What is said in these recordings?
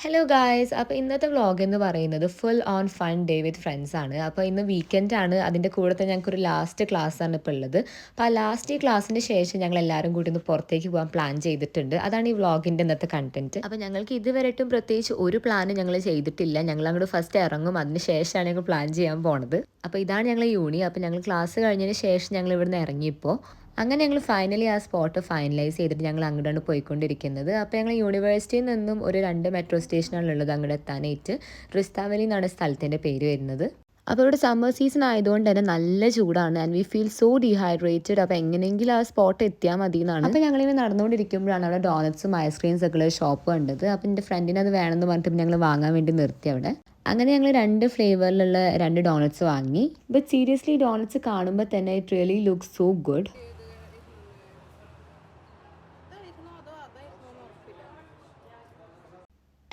Hello guys, അപ്പോൾ ഇന്നത്തെ vlog എന്ന് പറയുന്നത് full on fun day with friends ആണ്. അപ്പോൾ ഇന്ന് വീക്കെൻഡ് ആണ്. അതിൻ്റെ കൂടെ തന്നെ ഞങ്ങൾക്കൊരു ലാസ്റ്റ് ക്ലാസ്സാണ് ഇപ്പോൾ ഉള്ളത്. അപ്പോൾ ആ ലാസ്റ്റ് ക്ലാസ്സിന് ശേഷം ഞങ്ങൾ എല്ലാവരും കൂടി ഒന്ന് പുറത്തേക്ക് പോകാൻ പ്ലാൻ ചെയ്തിട്ടുണ്ട്. അതാണ് ഈ വ്ളോഗിൻ്റെ ഇന്നത്തെ കണ്ടന്റ്. അപ്പോൾ ഞങ്ങൾക്ക് ഇതുവരെയായിട്ടും പ്രത്യേകിച്ച് ഒരു പ്ലാനും ഞങ്ങൾ ചെയ്തിട്ടില്ല. ഞങ്ങൾ അങ്ങോട്ട് ഫസ്റ്റ് ഇറങ്ങും, അതിന് ശേഷമാണ് ഞങ്ങൾ പ്ലാൻ ചെയ്യാൻ പോണത്. അപ്പോൾ ഇതാണ് ഞങ്ങൾ യൂണി. അപ്പോൾ ഞങ്ങൾ ക്ലാസ് കഴിഞ്ഞതിന് ശേഷം ഞങ്ങൾ ഇവിടുന്ന് ഇറങ്ങിയപ്പോൾ അങ്ങനെ ഞങ്ങൾ ഫൈനലി ആ സ്പോട്ട് ഫൈനലൈസ് ചെയ്തിട്ട് ഞങ്ങൾ അങ്ങോട്ടാണ് പോയിക്കൊണ്ടിരിക്കുന്നത്. അപ്പോൾ ഞങ്ങൾ യൂണിവേഴ്സിറ്റിയിൽ നിന്നും ഒരു 2 മെട്രോ സ്റ്റേഷനാണുള്ളത് അങ്ങോട്ട് എത്താനായിട്ട്. റിസ്താവലി എന്നാണ് സ്ഥലത്തിൻ്റെ പേര് വരുന്നത്. അപ്പോൾ ഇവിടെ സമ്മർ സീസൺ ആയതുകൊണ്ട് തന്നെ നല്ല ചൂടാണ് and we feel so dehydrated. അപ്പോൾ എങ്ങനെയെങ്കിലും ആ സ്പോട്ട് എത്തിയാൽ മതി എന്നാണ്. അപ്പോൾ ഞങ്ങളിങ്ങനെ നടന്നുകൊണ്ടിരിക്കുമ്പോഴാണ് അവിടെ ഡോണറ്റ്സും ഐസ്ക്രീംസ് ഒക്കെ ഉള്ള ഷോപ്പ് കണ്ടത്. അപ്പോൾ എൻ്റെ ഫ്രണ്ടിന് അത് വേണമെന്ന് പറഞ്ഞിട്ട് ഞങ്ങൾ വാങ്ങാൻ വേണ്ടി നിർത്തി അവിടെ. അങ്ങനെ ഞങ്ങൾ 2 ഫ്ലേവറിലുള്ള 2 ഡോണറ്റ്സ് വാങ്ങി. ബട്ട് സീരിയസ്ലി ഡോണറ്റ്സ് കാണുമ്പോൾ തന്നെ it really look so good.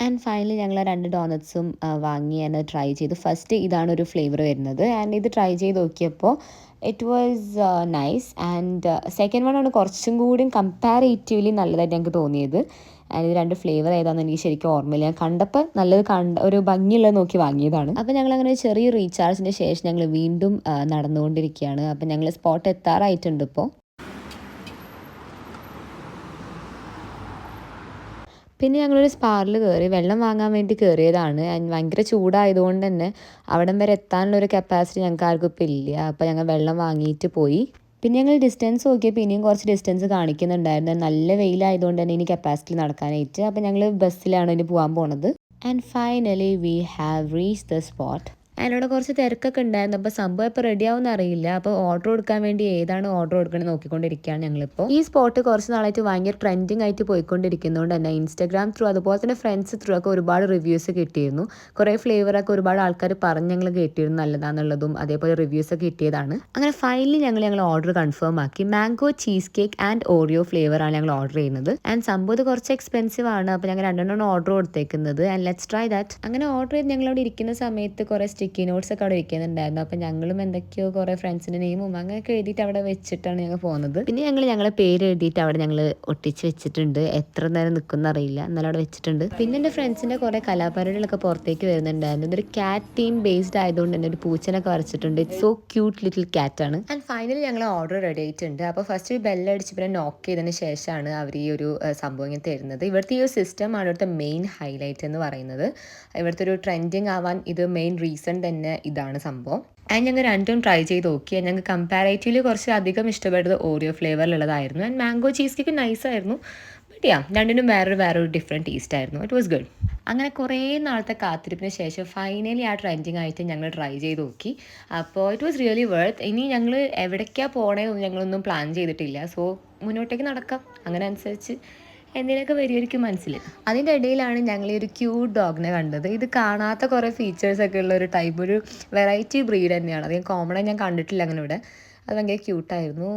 And finally ഞങ്ങൾ ആ 2 ഡോണറ്റ്സും വാങ്ങി ആൻഡ് ട്രൈ ചെയ്തു. ഫസ്റ്റ് ഇതാണ് ഒരു ഫ്ലേവർ വരുന്നത് ആൻഡ് ഇത് ട്രൈ ചെയ്ത് നോക്കിയപ്പോൾ it was nice. And second one ആണ് കുറച്ചും കൂടി കമ്പാരേറ്റീവ്ലി നല്ലതായിട്ട് ഞങ്ങൾക്ക് തോന്നിയത്. ആൻഡ് ഇത് 2 ഫ്ലേവർ ഏതാണെന്ന് എനിക്ക് ശരിക്കും ഓർമ്മയില്ല. ഞാൻ കണ്ടപ്പോൾ നല്ലത് ഒരു ഭംഗിയുള്ളത് നോക്കി വാങ്ങിയതാണ്. അപ്പോൾ ഞങ്ങളങ്ങനെ ചെറിയ റീചാർജിന് ശേഷം ഞങ്ങൾ വീണ്ടും നടന്നുകൊണ്ടിരിക്കുകയാണ്. അപ്പോൾ ഞങ്ങൾ സ്പോട്ട് എത്താറായിട്ടുണ്ട് ഇപ്പോൾ. പിന്നെ ഞങ്ങളൊരു സ്പാറിൽ കയറി വെള്ളം വാങ്ങാൻ വേണ്ടി കയറിയതാണ്. ഭയങ്കര ചൂടായതുകൊണ്ട് തന്നെ അവിടം വരെ എത്താനുള്ളൊരു കപ്പാസിറ്റി ഞങ്ങൾക്ക് ആർക്കും ഇപ്പോൾ ഇല്ല. അപ്പോൾ ഞങ്ങൾ വെള്ളം വാങ്ങിയിട്ട് പോയി. പിന്നെ ഞങ്ങൾ ഡിസ്റ്റൻസ് നോക്കിയപ്പോൾ ഇനിയും കുറച്ച് ഡിസ്റ്റൻസ് കാണിക്കുന്നുണ്ടായിരുന്നു. നല്ല വെയിലായതുകൊണ്ട് തന്നെ ഇനി കപ്പാസിറ്റി നടക്കാനായിട്ട്. അപ്പോൾ ഞങ്ങൾ ബസ്സിലാണ് ഇനി പോകാൻ പോണത്. And finally we have reach the spot. അതിനോട് കുറച്ച് തിരക്കൊക്കെ ഉണ്ടായിരുന്നു. അപ്പോൾ സംഭവം ഇപ്പോൾ റെഡി ആവുമെന്ന് അറിയില്ല. അപ്പോൾ ഓർഡർ കൊടുക്കാൻ വേണ്ടി ഏതാണ് ഓർഡർ കൊടുക്കണമെന്ന് നോക്കിക്കൊണ്ടിരിക്കുകയാണ് ഞങ്ങളിപ്പോൾ. ഈ സ്പോട്ട് കുറച്ച് നാളായിട്ട് ഭയങ്കര ട്രെൻഡിങ് ആയിട്ട് പോയിക്കൊണ്ടിരിക്കുന്നതുകൊണ്ട് തന്നെ ഇൻസ്റ്റാഗ്രാം ത്രൂ അതുപോലെ തന്നെ ഫ്രണ്ട്സ് ത്രൂ ഒക്കെ ഒരുപാട് റിവ്യൂസ് കിട്ടിയിരുന്നു. കുറേ ഫ്ലേവറൊക്കെ ഒരുപാട് ആൾക്കാർ പറഞ്ഞ് ഞങ്ങൾ കേട്ടിരുന്നു നല്ലതാണെന്നുള്ളതും അതേപോലെ റിവ്യൂസൊക്കെ കിട്ടിയതാണ്. അങ്ങനെ ഫൈനലി ഞങ്ങൾ ഓർഡർ കൺഫേം ആക്കി. Mango cheese cake and Oreo ഫ്ലേവറാണ് ഞങ്ങൾ ഓർഡർ ചെയ്യുന്നത്. ആൻഡ് സംഭവം ഇത് കുറച്ച് എക്സ്പെൻസീവ് ആണ്. അപ്പോൾ ഞങ്ങൾ 2 ഓർഡർ കൊടുത്തേക്കുന്നത്. And let's try that. അങ്ങനെ ഓർഡർ ചെയ്ത് ഞങ്ങളവിടെ ഇരിക്കുന്ന സമയത്ത് കുറേ സ്റ്റിക്കി നോട്ട്സ് ഒക്കെ അവിടെ വെക്കുന്നുണ്ടായിരുന്നു. അപ്പോൾ ഞങ്ങളും എന്തൊക്കെയോ കുറേ ഫ്രണ്ട്സിൻ്റെ നെയിമും അങ്ങനെയൊക്കെ എഴുതിയിട്ട് അവിടെ വെച്ചിട്ടാണ് ഞങ്ങൾ പോകുന്നത്. പിന്നെ ഞങ്ങളെ പേര് എഴുതിയിട്ട് അവിടെ ഞങ്ങൾ ഒട്ടിച്ച് വെച്ചിട്ടുണ്ട്. എത്ര നേരം നിൽക്കുന്ന അറിയില്ല, എന്നാലും അവിടെ വെച്ചിട്ടുണ്ട്. പിന്നെ എൻ്റെ ഫ്രണ്ട്സിൻ്റെ കുറേ കലാപരിപാടികളൊക്കെ പുറത്തേക്ക് വരുന്നുണ്ടായിരുന്നു. ഇതൊരു ക്യാറ്റ് തീം ബേസ്ഡ് ആയതുകൊണ്ട് തന്നെ ഒരു പൂച്ചനൊക്കെ വരച്ചിട്ടുണ്ട്. It's so cute little cat ആണ്. ആൻഡ് ഫൈനലി ഞങ്ങൾ ഓർഡർ റെഡി ആയിട്ടുണ്ട്. അപ്പോൾ ഫസ്റ്റ് ബെല്ലടിച്ച് പിന്നെ നോക്ക് ചെയ്തതിന് ശേഷമാണ് അവർ ഈ ഒരു സംഭവം ഇങ്ങനെ തരുന്നത്. ഇവിടുത്തെ ഈ ഒരു സിസ്റ്റമാണ് ഇവിടുത്തെ മെയിൻ ഹൈലൈറ്റ് എന്ന് പറയുന്നത്. ഇവിടുത്തെ ഒരു ട്രെൻഡിങ് ആവാൻ ഇത് മെയിൻ റീസൺ തന്നെ ഇതാണ് സംഭവം. ആൻഡ് ഞങ്ങൾ 2 ട്രൈ ചെയ്ത് നോക്കി. ഞങ്ങൾക്ക് കമ്പാരേറ്റീവ്ലി കുറച്ച് അധികം ഇഷ്ടപ്പെട്ടത് ഓറിയോ ഫ്ലേവറിലുള്ളതായിരുന്നു. ആൻഡ് മാംഗോ ചീസ് കേക്ക് നൈസായിരുന്നു. ബട്ട് യാ 2നും വേറൊരു ഡിഫറെൻറ്റ് ടേസ്റ്റ് ആയിരുന്നു. It was good. അങ്ങനെ കുറേ നാളത്തെ കാത്തിരിപ്പിന് ശേഷം ഫൈനലി ആ ട്രെൻഡിങ് ആയിട്ട് ഞങ്ങൾ ട്രൈ ചെയ്ത് നോക്കി. അപ്പോൾ ഇറ്റ് വാസ് റിയലി വർത്ത്. ഇനി ഞങ്ങൾ എവിടേക്കാണ് പോകണേന്ന് ഞങ്ങളൊന്നും പ്ലാൻ ചെയ്തിട്ടില്ല. സോ മുന്നോട്ടേക്ക് നടക്കാം. അങ്ങനെ അനുസരിച്ച് എന്തെങ്കിലുമൊക്കെ വരുമായിരിക്കും മനസ്സിൽ. അതിൻ്റെ ഇടയിലാണ് ഞങ്ങൾ ഈ ഒരു ക്യൂട്ട് ഡോഗിനെ കണ്ടത്. ഇത് കാണാത്ത കുറേ ഫീച്ചേഴ്സൊക്കെ ഉള്ള ഒരു ടൈപ്പ് ഒരു വെറൈറ്റി ബ്രീഡ് തന്നെയാണ്. അധികം കോമണായി ഞാൻ കണ്ടിട്ടില്ല അങ്ങനെ ഇവിടെ. അത് ഭയങ്കര ക്യൂട്ടായിരുന്നു.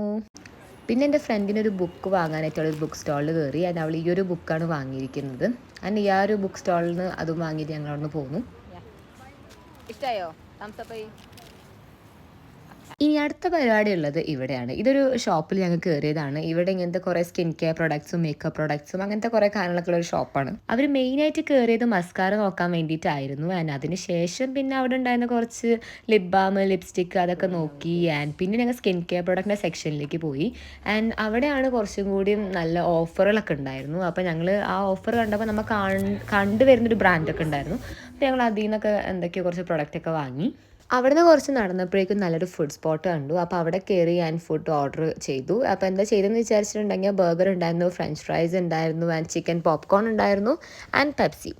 പിന്നെ എൻ്റെ ഫ്രണ്ടിനൊരു ബുക്ക് വാങ്ങാനായിട്ടുള്ള ഒരു ബുക്ക് സ്റ്റാളിൽ കയറി. ആൻഡ് അവൾ ഈ ഒരു ബുക്കാണ് വാങ്ങിയിരിക്കുന്നത്. ആൻഡ് ഈ ഒരു ബുക്ക് സ്റ്റാളിൽ നിന്ന് അതും വാങ്ങിയിട്ട് ഞങ്ങൾ അവിടെ നിന്ന് പോന്നു. ഇഷ്ടമായോ? ഇനി അടുത്ത പരിപാടി ഉള്ളത് ഇവിടെയാണ്. ഇതൊരു ഷോപ്പിൽ ഞങ്ങൾ കയറിയതാണ്. ഇവിടെ ഇങ്ങനത്തെ കുറേ സ്കിൻ കെയർ പ്രൊഡക്ട്സും മേക്കപ്പ് പ്രൊഡക്ട്സും അങ്ങനത്തെ കുറേ കാര്യങ്ങളൊക്കെ ഉള്ള ഒരു ഷോപ്പാണ്. അവർ മെയിനായിട്ട് കയറിയത് മസ്കാര നോക്കാൻ വേണ്ടിയിട്ടായിരുന്നു. ആൻഡ് അതിന് ശേഷം പിന്നെ അവിടെ ഉണ്ടായിരുന്ന കുറച്ച് ലിപ് ബാം ലിപ്സ്റ്റിക്ക് അതൊക്കെ നോക്കി. ആൻഡ് പിന്നെ ഞങ്ങൾ സ്കിൻ കെയർ പ്രൊഡക്റ്റിൻ്റെ സെക്ഷനിലേക്ക് പോയി. ആൻഡ് അവിടെയാണ് കുറച്ചും കൂടി നല്ല ഓഫറുകളൊക്കെ ഉണ്ടായിരുന്നു. അപ്പോൾ ഞങ്ങൾ ആ ഓഫർ കണ്ടപ്പോൾ നമ്മൾ കണ്ടുവരുന്നൊരു ബ്രാൻഡൊക്കെ ഉണ്ടായിരുന്നു. അപ്പോൾ ഞങ്ങൾ അതിൽ നിന്നൊക്കെ എന്തൊക്കെയോ കുറച്ച് പ്രൊഡക്റ്റൊക്കെ വാങ്ങി. അവിടുന്ന് കുറച്ച് നടന്നപ്പോഴേക്കും നല്ലൊരു ഫുഡ് സ്പോട്ട് കണ്ടു. അപ്പോൾ അവിടെ കയറി ഞാൻ ഫുഡ് ഓർഡർ ചെയ്തു. അപ്പോൾ എന്താ ചെയ്തെന്ന് വിചാരിച്ചിട്ടുണ്ടെങ്കിൽ ബർഗർ ഉണ്ടായിരുന്നു, ഫ്രഞ്ച് ഫ്രൈസ് ഉണ്ടായിരുന്നു, ആൻഡ് ചിക്കൻ പോപ്കോൺ ഉണ്ടായിരുന്നു, ആൻഡ് പെപ്സി.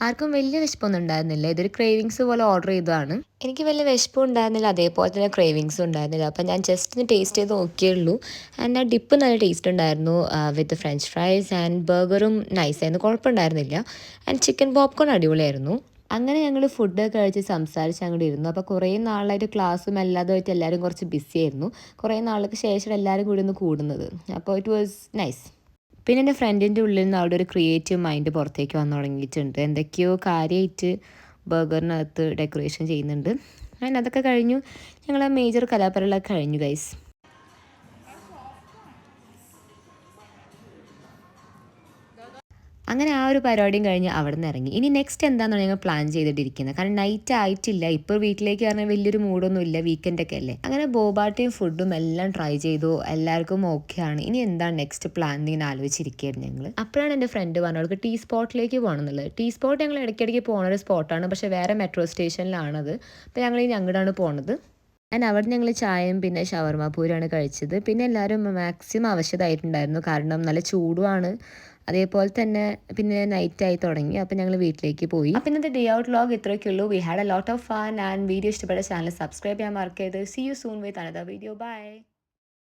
ആർക്കും വലിയ വിശപ്പൊന്നും ഉണ്ടായിരുന്നില്ല. ഇതൊരു ക്രേവിങ്സ് പോലെ ഓർഡർ ചെയ്തതാണ്. എനിക്ക് വലിയ വിശപ്പും ഉണ്ടായിരുന്നില്ല, അതേപോലെ തന്നെ ക്രേവിങ്സും ഉണ്ടായിരുന്നില്ല. അപ്പോൾ ഞാൻ ജസ്റ്റ് ഒന്ന് ടേസ്റ്റ് ചെയ്ത് നോക്കിയുള്ളൂ. ആൻഡ് ആ ഡിപ്പ് നല്ല ടേസ്റ്റ് ഉണ്ടായിരുന്നു വിത്ത് ഫ്രഞ്ച് ഫ്രൈസ്. ആൻഡ് ബർഗറും നൈസായിരുന്നു, കുഴപ്പമുണ്ടായിരുന്നില്ല. ആൻഡ് ചിക്കൻ പോപ്കോൺ അടിപൊളിയായിരുന്നു. അങ്ങനെ ഞങ്ങൾ ഫുഡൊക്കെ കഴിച്ച് സംസാരിച്ച് അങ്ങോട്ട് ഇരുന്നു. അപ്പോൾ കുറേ നാളായിട്ട് ക്ലാസ്സും എല്ലാതുമായിട്ട് എല്ലാവരും കുറച്ച് ബിസി ആയിരുന്നു. കുറേ നാൾക്ക് ശേഷം എല്ലാവരും കൂടി ഒന്ന് കൂടുന്നത്. അപ്പോൾ ഇറ്റ് വാസ് നൈസ്. പിന്നെ എൻ്റെ ഫ്രണ്ടിൻ്റെ ഉള്ളിൽ നിന്ന് അവിടെ ഒരു ക്രിയേറ്റീവ് മൈൻഡ് പുറത്തേക്ക് വന്നു തുടങ്ങിയിട്ടുണ്ട്. എന്തൊക്കെയോ കാര്യമായിട്ട് ബർഗറിനകത്ത് ഡെക്കറേഷൻ ചെയ്യുന്നുണ്ട്. അങ്ങനെ അതൊക്കെ കഴിഞ്ഞു. ഞങ്ങൾ മേജർ കലാപരിപാടികളൊക്കെ കഴിഞ്ഞു ഗൈസ്. അങ്ങനെ ആ ഒരു പരിപാടിയും കഴിഞ്ഞ് അവിടെ നിന്ന് ഇറങ്ങി. ഇനി നെക്സ്റ്റ് എന്താണെന്നാണ് ഞങ്ങൾ പ്ലാൻ ചെയ്തിട്ടിരിക്കുന്നത്. കാരണം നൈറ്റ് ആയിട്ടില്ല. ഇപ്പോൾ വീട്ടിലേക്ക് പറഞ്ഞാൽ വലിയൊരു മൂഡൊന്നും ഇല്ല, വീക്കെൻഡൊക്കെ അല്ലേ. അങ്ങനെ ബോബാട്ടയും ഫുഡും എല്ലാം ട്രൈ ചെയ്തു, എല്ലാവർക്കും ഓക്കെ ആണ്. ഇനി എന്താണ് നെക്സ്റ്റ് പ്ലാൻ എന്നിങ്ങനെ ആലോചിച്ചിരിക്കുകയായിരുന്നു ഞങ്ങൾ. അപ്പോഴാണ് എൻ്റെ ഫ്രണ്ട് പറഞ്ഞത് അവൾക്ക് ടീ സ്പോട്ടിലേക്ക് പോകണം എന്നുള്ളത്. ടീ സ്പോട്ട് ഞങ്ങൾ ഇടയ്ക്കിടയ്ക്ക് പോകുന്ന ഒരു സ്പോട്ടാണ്, പക്ഷേ വേറെ മെട്രോ സ്റ്റേഷനിലാണത്. അപ്പോൾ ഞങ്ങൾ ഇനി അങ്ങോട്ടാണ് പോണത്. അവിടെ ഞങ്ങൾ ചായയും പിന്നെ ഷവർമ പൂരിയാണ് കഴിച്ചത്. പിന്നെ എല്ലാവരും മാക്സിമം അവശതായിട്ടുണ്ടായിരുന്നു, കാരണം നല്ല ചൂടുമാണ്. അതേപോലെ തന്നെ പിന്നെ നൈറ്റായി തുടങ്ങി. അപ്പോൾ ഞങ്ങൾ വീട്ടിലേക്ക് പോയി. അപ്പോൾ ഇന്നത്തെ ഡേ ഔട്ട് വ്ലോഗ് ഇത്രയൊക്കെ ഉള്ളൂ. We had a lot of fun and video ഇഷ്ടപ്പെട്ട ചാനൽ സബ്സ്ക്രൈബ് ചെയ്യാൻ മറക്കരുത്. See you soon with another video. By.